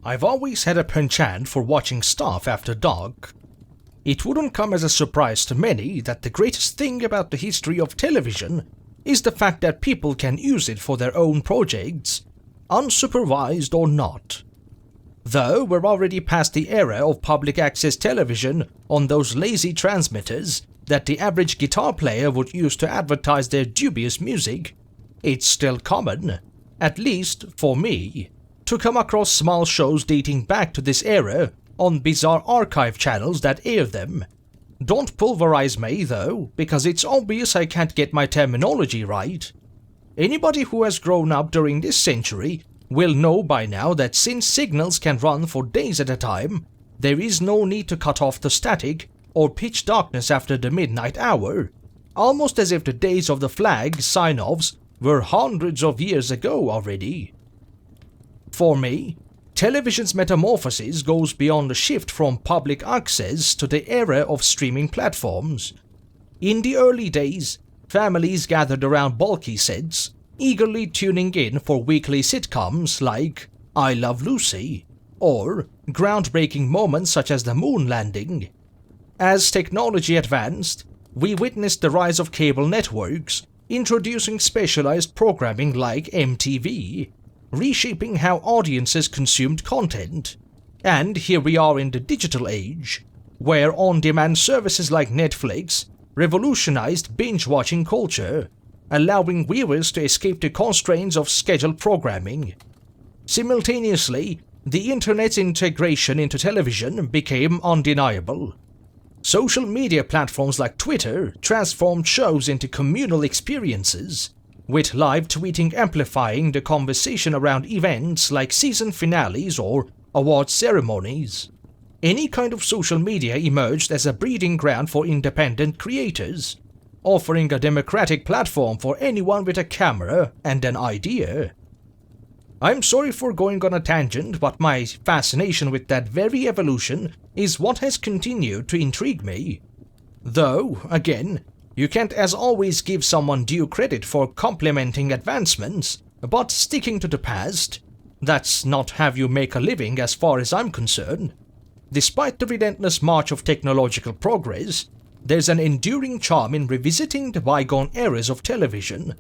I've always had a penchant for watching stuff after dark. It wouldn't come as a surprise to many that the greatest thing about the history of television is the fact that people can use it for their own projects, unsupervised or not. Though we're already past the era of public access television on those lazy transmitters that the average guitar player would use to advertise their dubious music, it's still common, at least for me, to come across small shows dating back to this era on bizarre archive channels that air them. Don't pulverize me though, because it's obvious I can't get my terminology right. Anybody who has grown up during this century will know by now that since signals can run for days at a time, there is no need to cut off the static or pitch darkness after the midnight hour, almost as if the days of the flag sign-offs were hundreds of years ago already. For me, television's metamorphosis goes beyond the shift from public access to the era of streaming platforms. In the early days, families gathered around bulky sets, eagerly tuning in for weekly sitcoms like I Love Lucy, or groundbreaking moments such as the moon landing. As technology advanced, we witnessed the rise of cable networks, introducing specialized programming like MTV, reshaping how audiences consumed content. And here we are in the digital age, where on-demand services like Netflix revolutionized binge-watching culture, allowing viewers to escape the constraints of scheduled programming. Simultaneously, the internet's integration into television became undeniable. Social media platforms like Twitter transformed shows into communal experiences, with live tweeting amplifying the conversation around events like season finales or award ceremonies. Any kind of social media emerged as a breeding ground for independent creators, offering a democratic platform for anyone with a camera and an idea. I'm sorry for going on a tangent, but my fascination with that very evolution is what has continued to intrigue me. Though, again, you can't as always give someone due credit for complimenting advancements, but sticking to the past, that's not how you make a living as far as I'm concerned. Despite the relentless march of technological progress, there's an enduring charm in revisiting the bygone eras of television.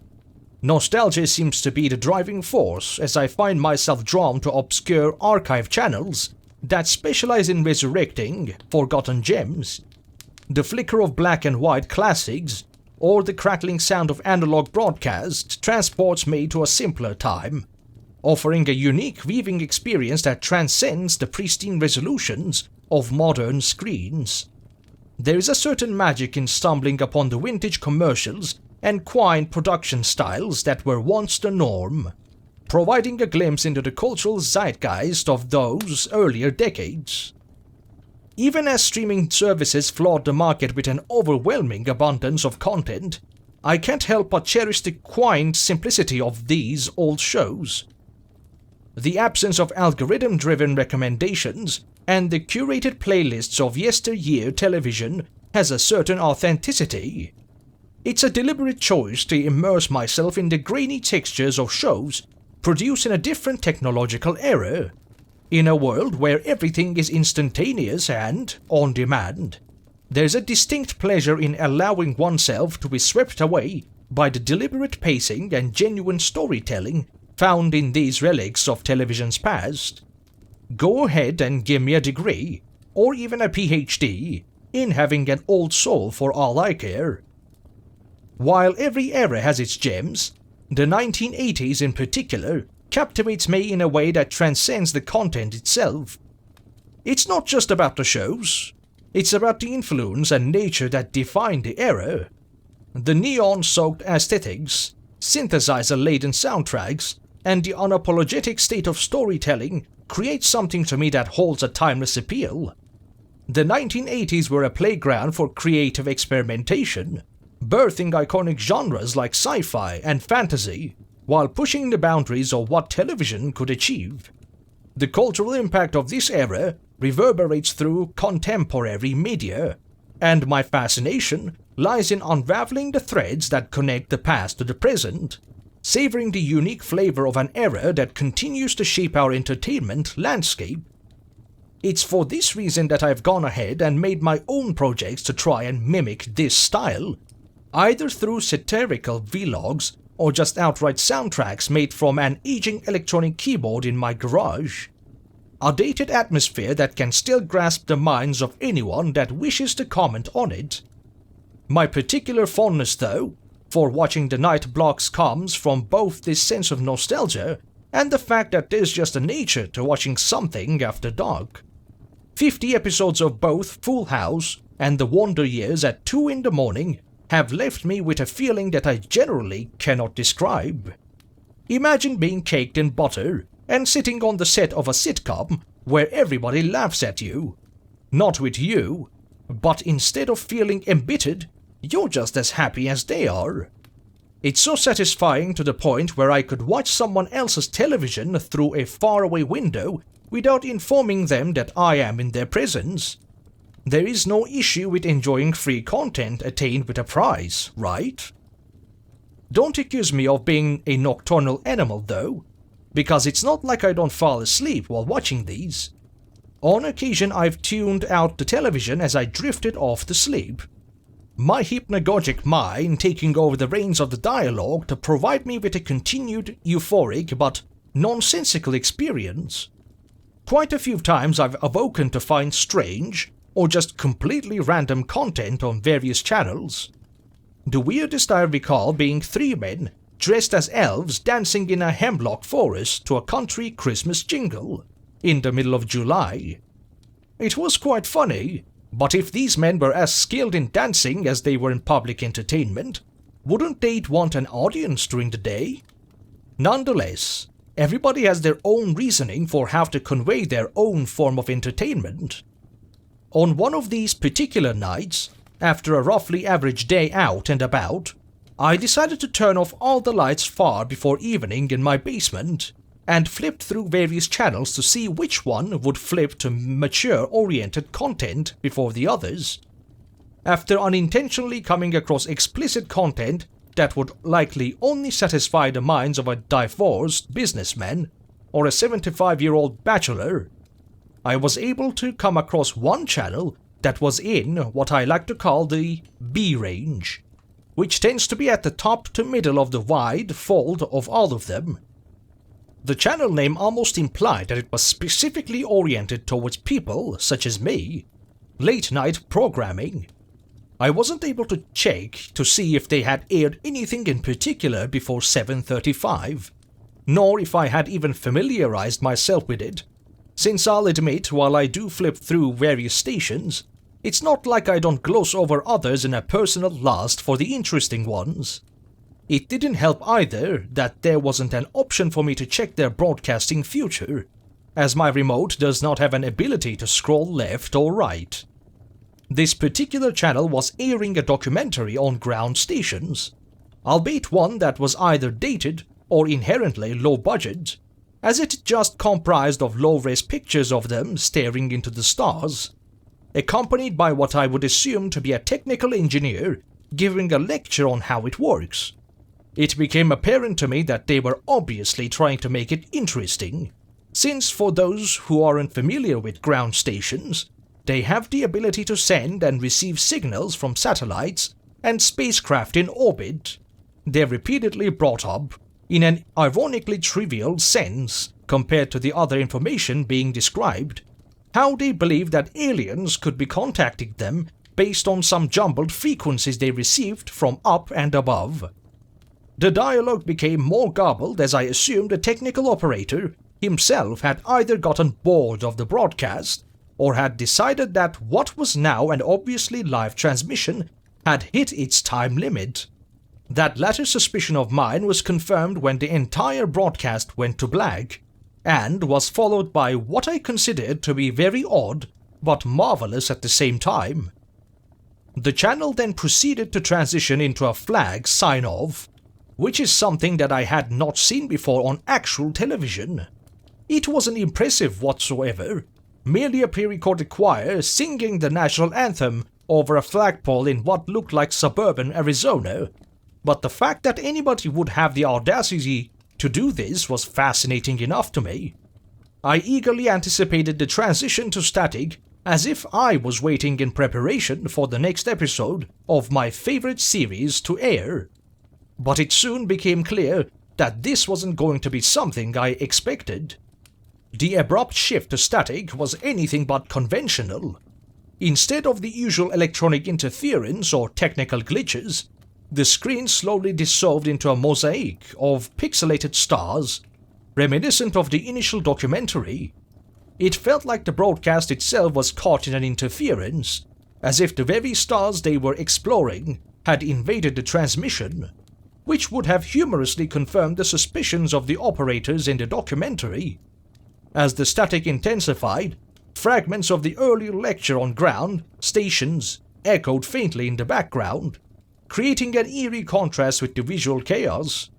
Nostalgia seems to be the driving force as I find myself drawn to obscure archive channels that specialize in resurrecting forgotten gems. The flicker of black and white classics or the crackling sound of analog broadcast transports me to a simpler time, offering a unique viewing experience that transcends the pristine resolutions of modern screens. There is a certain magic in stumbling upon the vintage commercials and quaint production styles that were once the norm, providing a glimpse into the cultural zeitgeist of those earlier decades. Even as streaming services flood the market with an overwhelming abundance of content, I can't help but cherish the quaint simplicity of these old shows. The absence of algorithm-driven recommendations and the curated playlists of yesteryear television has a certain authenticity. It's a deliberate choice to immerse myself in the grainy textures of shows produced in a different technological era, in a world where everything is instantaneous and on demand. There's a distinct pleasure in allowing oneself to be swept away by the deliberate pacing and genuine storytelling found in these relics of television's past. Go ahead and give me a degree, or even a PhD, in having an old soul for all I care. While every era has its gems, the 1980s in particular captivates me in a way that transcends the content itself. It's not just about the shows, it's about the influence and nature that defined the era. The neon-soaked aesthetics, synthesizer-laden soundtracks, and the unapologetic state of storytelling create something to me that holds a timeless appeal. The 1980s were a playground for creative experimentation, birthing iconic genres like sci-fi and fantasy, while pushing the boundaries of what television could achieve. The cultural impact of this era reverberates through contemporary media, and my fascination lies in unraveling the threads that connect the past to the present. savoring the unique flavor of an era that continues to shape our entertainment landscape. It's for this reason that I've gone ahead and made my own projects to try and mimic this style, either through satirical vlogs or just outright soundtracks made from an aging electronic keyboard in my garage. A dated atmosphere that can still grasp the minds of anyone that wishes to comment on it. My particular fondness, though, for watching the night blocks comes from both this sense of nostalgia and the fact that there's just a nature to watching something after dark. 50 episodes of both Full House and The Wonder Years at 2 in the morning have left me with a feeling that I generally cannot describe. Imagine being caked in butter and sitting on the set of a sitcom where everybody laughs at you. Not with you, but instead of feeling embittered, you're just as happy as they are. It's so satisfying to the point where I could watch someone else's television through a faraway window without informing them that I am in their presence. There is no issue with enjoying free content attained with a prize, right? Don't accuse me of being a nocturnal animal though, because it's not like I don't fall asleep while watching these. On occasion I've tuned out the television as I drifted off to sleep. My hypnagogic mind taking over the reins of the dialogue to provide me with a continued euphoric but nonsensical experience. Quite a few times I've awoken to find strange, or just completely random content on various channels. The weirdest I recall being 3 men dressed as elves dancing in a hemlock forest to a country Christmas jingle in the middle of July. It was quite funny, but if these men were as skilled in dancing as they were in public entertainment, wouldn't they want an audience during the day? Nonetheless, everybody has their own reasoning for how to convey their own form of entertainment. On one of these particular nights, after a roughly average day out and about, I decided to turn off all the lights far before evening in my basement and flipped through various channels to see which one would flip to mature-oriented content before the others. After unintentionally coming across explicit content that would likely only satisfy the minds of a divorced businessman or a 75-year-old bachelor, I was able to come across one channel that was in what I like to call the B range, which tends to be at the top to middle of the wide fold of all of them. The channel name almost implied that it was specifically oriented towards people such as me, late-night programming. I wasn't able to check to see if they had aired anything in particular before 7:35, nor if I had even familiarized myself with it, since I'll admit while I do flip through various stations, it's not like I don't gloss over others in a personal lust for the interesting ones. It didn't help either that there wasn't an option for me to check their broadcasting future, as my remote does not have an ability to scroll left or right. This particular channel was airing a documentary on ground stations, albeit one that was either dated or inherently low budget, as it just comprised of low-res pictures of them staring into the stars, accompanied by what I would assume to be a technical engineer giving a lecture on how it works. It became apparent to me that they were obviously trying to make it interesting, since for those who aren't familiar with ground stations, they have the ability to send and receive signals from satellites and spacecraft in orbit. They're repeatedly brought up in an ironically trivial sense compared to the other information being described, how they believe that aliens could be contacting them based on some jumbled frequencies they received from up and above. The dialogue became more garbled as I assumed the technical operator himself had either gotten bored of the broadcast or had decided that what was now an obviously live transmission had hit its time limit. That latter suspicion of mine was confirmed when the entire broadcast went to black, and was followed by what I considered to be very odd but marvelous at the same time. The channel then proceeded to transition into a flag sign-off, which is something that I had not seen before on actual television. It wasn't impressive whatsoever, merely a pre-recorded choir singing the national anthem over a flagpole in what looked like suburban Arizona, but the fact that anybody would have the audacity to do this was fascinating enough to me. I eagerly anticipated the transition to static as if I was waiting in preparation for the next episode of my favorite series to air. But it soon became clear that this wasn't going to be something I expected. The abrupt shift to static was anything but conventional. Instead of the usual electronic interference or technical glitches, the screen slowly dissolved into a mosaic of pixelated stars, reminiscent of the initial documentary. It felt like the broadcast itself was caught in an interference, as if the very stars they were exploring had invaded the transmission, which would have humorously confirmed the suspicions of the operators in the documentary. As the static intensified, fragments of the earlier lecture on ground stations echoed faintly in the background, creating an eerie contrast with the visual chaos.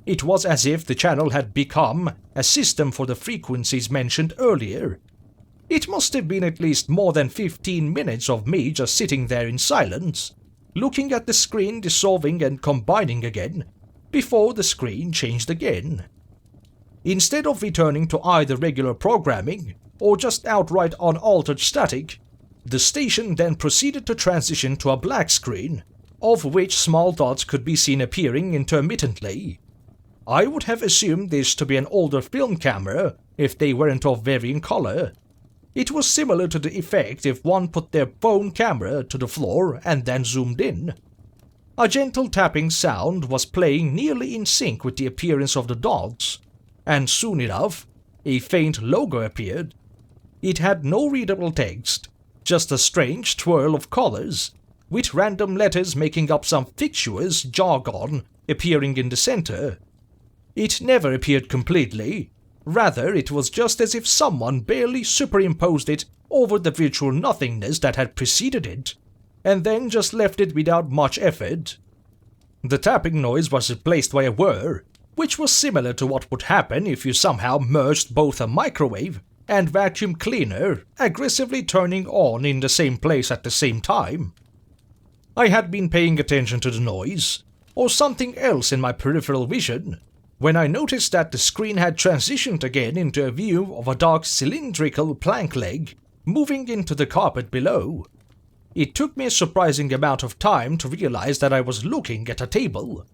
It was as if the channel had become a system for the frequencies mentioned earlier. It must have been at least more than 15 minutes of me just sitting there in silence, looking at the screen dissolving and combining again, before the screen changed again. Instead of returning to either regular programming or just outright unaltered static, the station then proceeded to transition to a black screen, of which small dots could be seen appearing intermittently. I would have assumed this to be an older film camera if they weren't of varying color. It was similar to the effect if one put their phone camera to the floor and then zoomed in. A gentle tapping sound was playing nearly in sync with the appearance of the dots, and soon enough, a faint logo appeared. It had no readable text, just a strange twirl of colors, with random letters making up some fictitious jargon appearing in the center. It never appeared completely, rather it was just as if someone barely superimposed it over the virtual nothingness that had preceded it, and then just left it without much effort. The tapping noise was replaced by a whir, which was similar to what would happen if you somehow merged both a microwave and vacuum cleaner aggressively turning on in the same place at the same time. I had been paying attention to the noise, or something else in my peripheral vision, when I noticed that the screen had transitioned again into a view of a dark cylindrical plank leg moving into the carpet below. It took me a surprising amount of time to realize that I was looking at a table.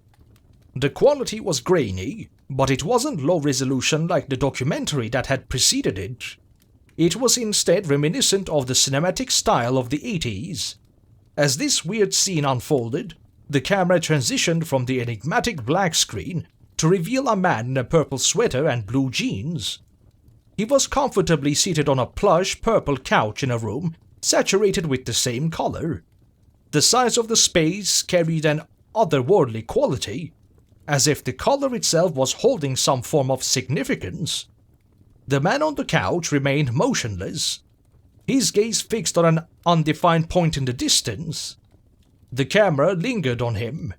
The quality was grainy, but it wasn't low resolution like the documentary that had preceded it. It was instead reminiscent of the cinematic style of the 80s. As this weird scene unfolded, the camera transitioned from the enigmatic black screen to reveal a man in a purple sweater and blue jeans. He was comfortably seated on a plush purple couch in a room saturated with the same color. The size of the space carried an otherworldly quality, as if the color itself was holding some form of significance. The man on the couch remained motionless, his gaze fixed on an undefined point in the distance. The camera lingered on him,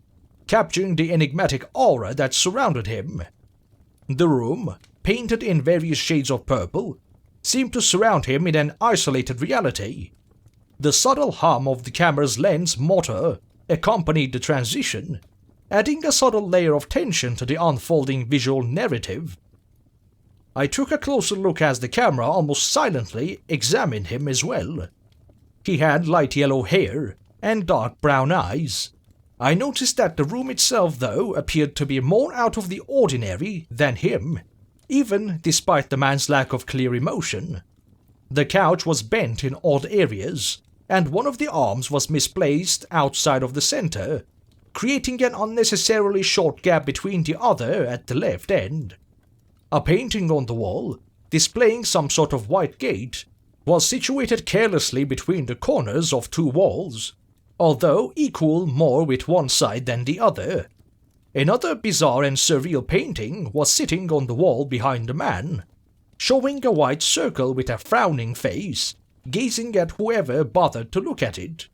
capturing the enigmatic aura that surrounded him. The room, painted in various shades of purple, seemed to surround him in an isolated reality. The subtle hum of the camera's lens motor accompanied the transition, adding a subtle layer of tension to the unfolding visual narrative. I took a closer look as the camera almost silently examined him as well. He had light yellow hair and dark brown eyes. I noticed that the room itself, though, appeared to be more out of the ordinary than him, even despite the man's lack of clear emotion. The couch was bent in odd areas, and one of the arms was misplaced outside of the center, creating an unnecessarily short gap between the other at the left end. A painting on the wall, displaying some sort of white gate, was situated carelessly between the corners of two walls, although equal more with one side than the other. Another bizarre and surreal painting was sitting on the wall behind the man, showing a white circle with a frowning face, gazing at whoever bothered to look at it.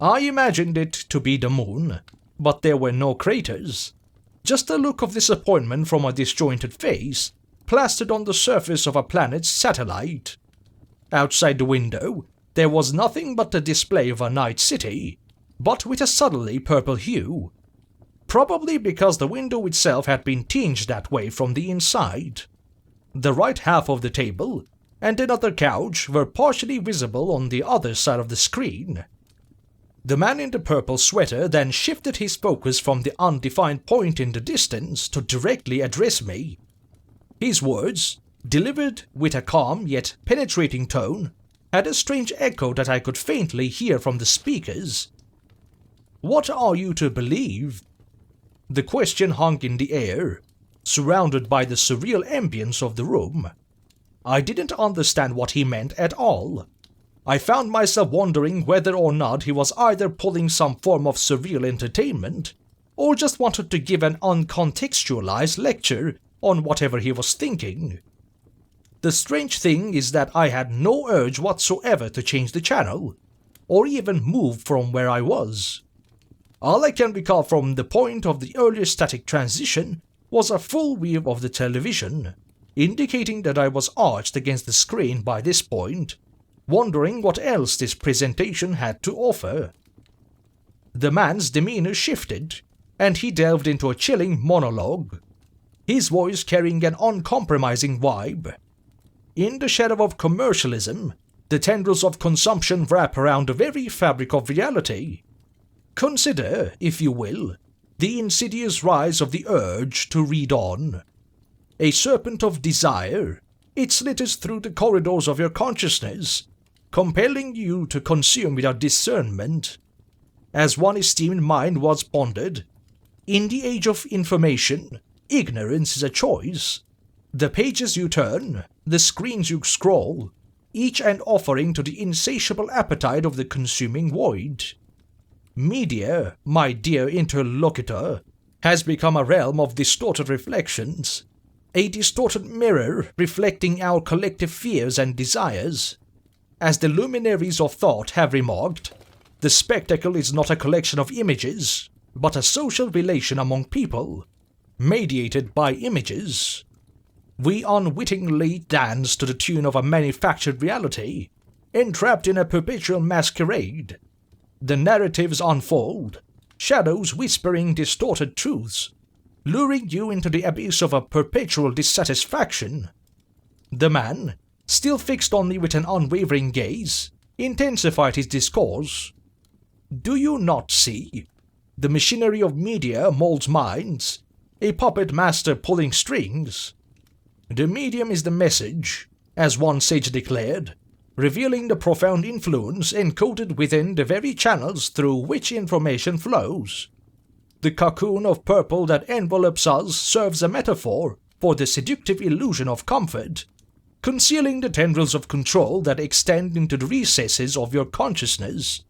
I imagined it to be the moon, but there were no craters. Just a look of disappointment from a disjointed face, plastered on the surface of a planet's satellite. Outside the window, there was nothing but the display of a night city, but with a subtly purple hue. probably because the window itself had been tinged that way from the inside. The right half of the table and another couch were partially visible on the other side of the screen. The man in the purple sweater then shifted his focus from the undefined point in the distance to directly address me. His words, delivered with a calm yet penetrating tone, had a strange echo that I could faintly hear from the speakers. "What are you to believe?" The question hung in the air, surrounded by the surreal ambience of the room. I didn't understand what he meant at all. I found myself wondering whether or not he was either pulling some form of surreal entertainment, or just wanted to give an uncontextualized lecture on whatever he was thinking. The strange thing is that I had no urge whatsoever to change the channel, or even move from where I was. All I can recall from the point of the earlier static transition was a full view of the television, indicating that I was arched against the screen by this point, wondering what else this presentation had to offer. The man's demeanor shifted, and he delved into a chilling monologue, his voice carrying an uncompromising vibe. In the shadow of commercialism, the tendrils of consumption wrap around the very fabric of reality. Consider, if you will, the insidious rise of the urge to read on. A serpent of desire, it slitters through the corridors of your consciousness, compelling you to consume without discernment. As one esteemed mind once pondered, in the age of information, ignorance is a choice. The pages you turn, the screens you scroll, each an offering to the insatiable appetite of the consuming void. Media, my dear interlocutor, has become a realm of distorted reflections, a distorted mirror reflecting our collective fears and desires. As the luminaries of thought have remarked, the spectacle is not a collection of images, but a social relation among people, mediated by images. We unwittingly dance to the tune of a manufactured reality, entrapped in a perpetual masquerade. The narratives unfold, shadows whispering distorted truths, luring you into the abyss of a perpetual dissatisfaction. The man, still fixed on me with an unwavering gaze, intensified his discourse. Do you not see? The machinery of media molds minds, a puppet master pulling strings. The medium is the message, as one sage declared, revealing the profound influence encoded within the very channels through which information flows. The cocoon of purple that envelopes us serves a metaphor for the seductive illusion of comfort, concealing the tendrils of control that extend into the recesses of your consciousness.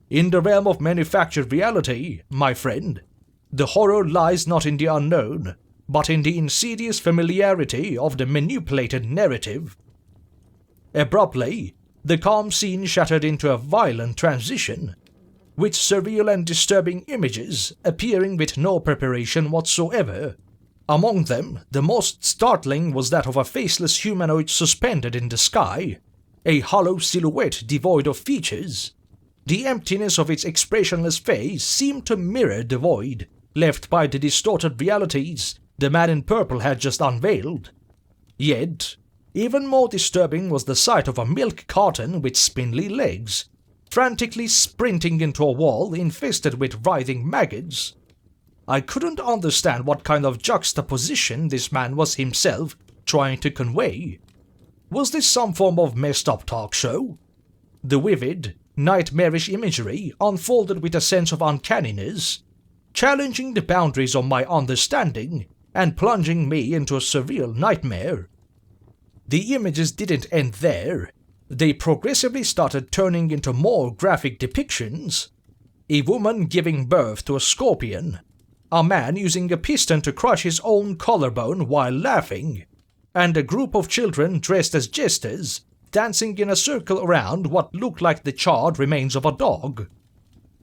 In the realm of manufactured reality, my friend, the horror lies not in the unknown, but in the insidious familiarity of the manipulated narrative. Abruptly, the calm scene shattered into a violent transition, with surreal and disturbing images appearing with no preparation whatsoever. Among them, the most startling was that of a faceless humanoid suspended in the sky, a hollow silhouette devoid of features. The emptiness of its expressionless face seemed to mirror the void left by the distorted realities the man in purple had just unveiled. Yet, even more disturbing was the sight of a milk carton with spindly legs, frantically sprinting into a wall infested with writhing maggots. I couldn't understand what kind of juxtaposition this man was himself trying to convey. Was this some form of messed up talk show? The vivid, nightmarish imagery unfolded with a sense of uncanniness, challenging the boundaries of my understanding and plunging me into a surreal nightmare. The images didn't end there. They progressively started turning into more graphic depictions. A woman giving birth to a scorpion, a man using a piston to crush his own collarbone while laughing, and a group of children dressed as jesters dancing in a circle around what looked like the charred remains of a dog.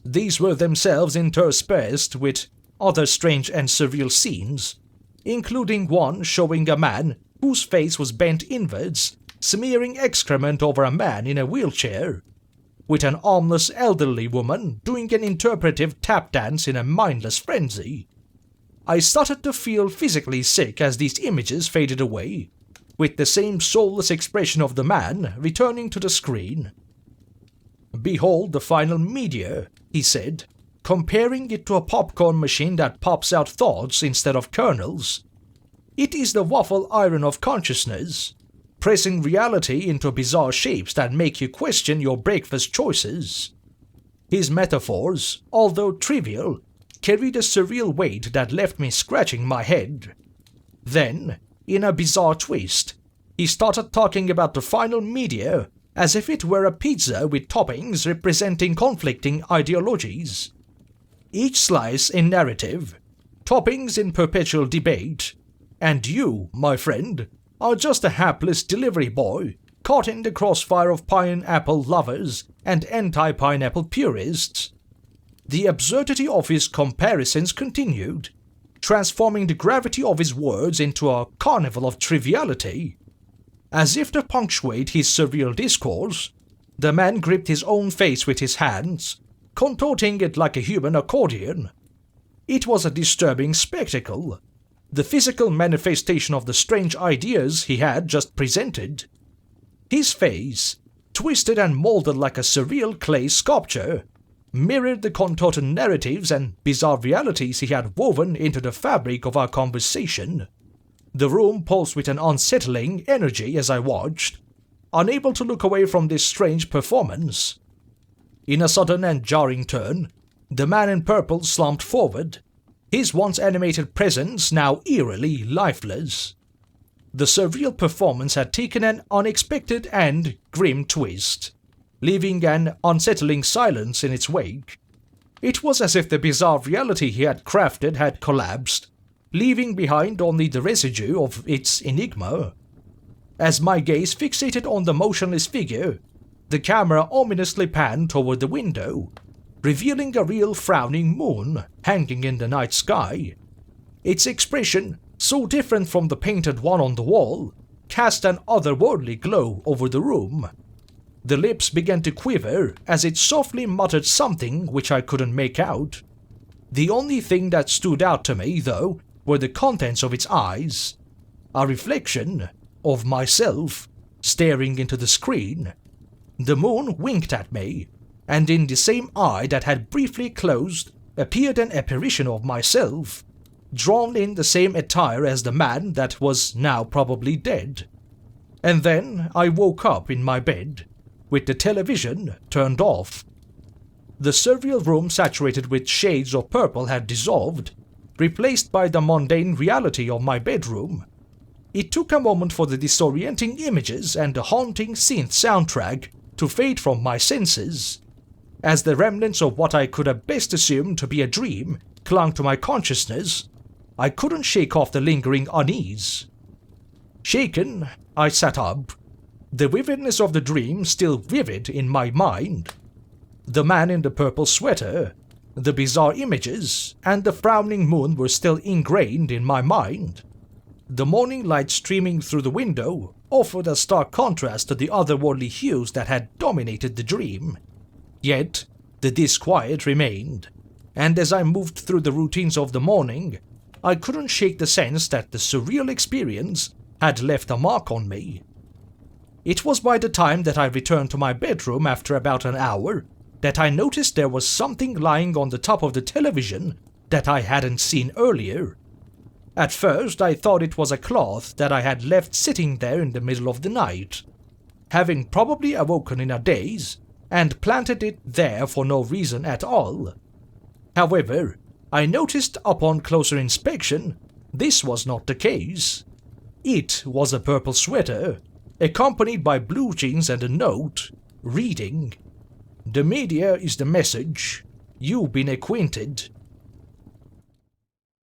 These were themselves interspersed with other strange and surreal scenes, including one showing a man whose face was bent inwards, smearing excrement over a man in a wheelchair, with an armless elderly woman doing an interpretive tap dance in a mindless frenzy. I started to feel physically sick as these images faded away, with the same soulless expression of the man returning to the screen. "Behold the final meteor," he said, comparing it to a popcorn machine that pops out thoughts instead of kernels. "It is the waffle iron of consciousness, pressing reality into bizarre shapes that make you question your breakfast choices." His metaphors, although trivial, carried a surreal weight that left me scratching my head. Then, in a bizarre twist, he started talking about the final meteor as if it were a pizza with toppings representing conflicting ideologies. Each slice in narrative, toppings in perpetual debate, and you, my friend, are just a hapless delivery boy caught in the crossfire of pineapple lovers and anti-pineapple purists. The absurdity of his comparisons continued, transforming the gravity of his words into a carnival of triviality. As if to punctuate his surreal discourse, the man gripped his own face with his hands, contorting it like a human accordion. It was a disturbing spectacle, the physical manifestation of the strange ideas he had just presented. His face, twisted and molded like a surreal clay sculpture, mirrored the contorted narratives and bizarre realities he had woven into the fabric of our conversation. The room pulsed with an unsettling energy as I watched, unable to look away from this strange performance. In a sudden and jarring turn, the man in purple slumped forward, his once animated presence now eerily lifeless. The surreal performance had taken an unexpected and grim twist, leaving an unsettling silence in its wake. It was as if the bizarre reality he had crafted had collapsed, leaving behind only the residue of its enigma. As my gaze fixated on the motionless figure, the camera ominously panned toward the window, revealing a real frowning moon hanging in the night sky. Its expression, so different from the painted one on the wall, cast an otherworldly glow over the room. The lips began to quiver as it softly muttered something which I couldn't make out. The only thing that stood out to me, though, were the contents of its eyes, a reflection of myself staring into the screen. The moon winked at me, and in the same eye that had briefly closed appeared an apparition of myself, drawn in the same attire as the man that was now probably dead. And then I woke up in my bed, with the television turned off. The surreal room saturated with shades of purple had dissolved, replaced by the mundane reality of my bedroom. It took a moment for the disorienting images and the haunting synth soundtrack to fade from my senses, as the remnants of what I could have best assumed to be a dream clung to my consciousness. I couldn't shake off the lingering unease. Shaken, I sat up, the vividness of the dream still vivid in my mind. The man in the purple sweater, the bizarre images, and the frowning moon were still ingrained in my mind. The morning light streaming through the window offered a stark contrast to the otherworldly hues that had dominated the dream. Yet, the disquiet remained, and as I moved through the routines of the morning, I couldn't shake the sense that the surreal experience had left a mark on me. It was by the time that I returned to my bedroom after about an hour that I noticed there was something lying on the top of the television that I hadn't seen earlier. At first I thought it was a cloth that I had left sitting there in the middle of the night, having probably awoken in a daze and planted it there for no reason at all. However, I noticed upon closer inspection this was not the case. It was a purple sweater, accompanied by blue jeans and a note, reading, "The media is the message. You've been acquainted.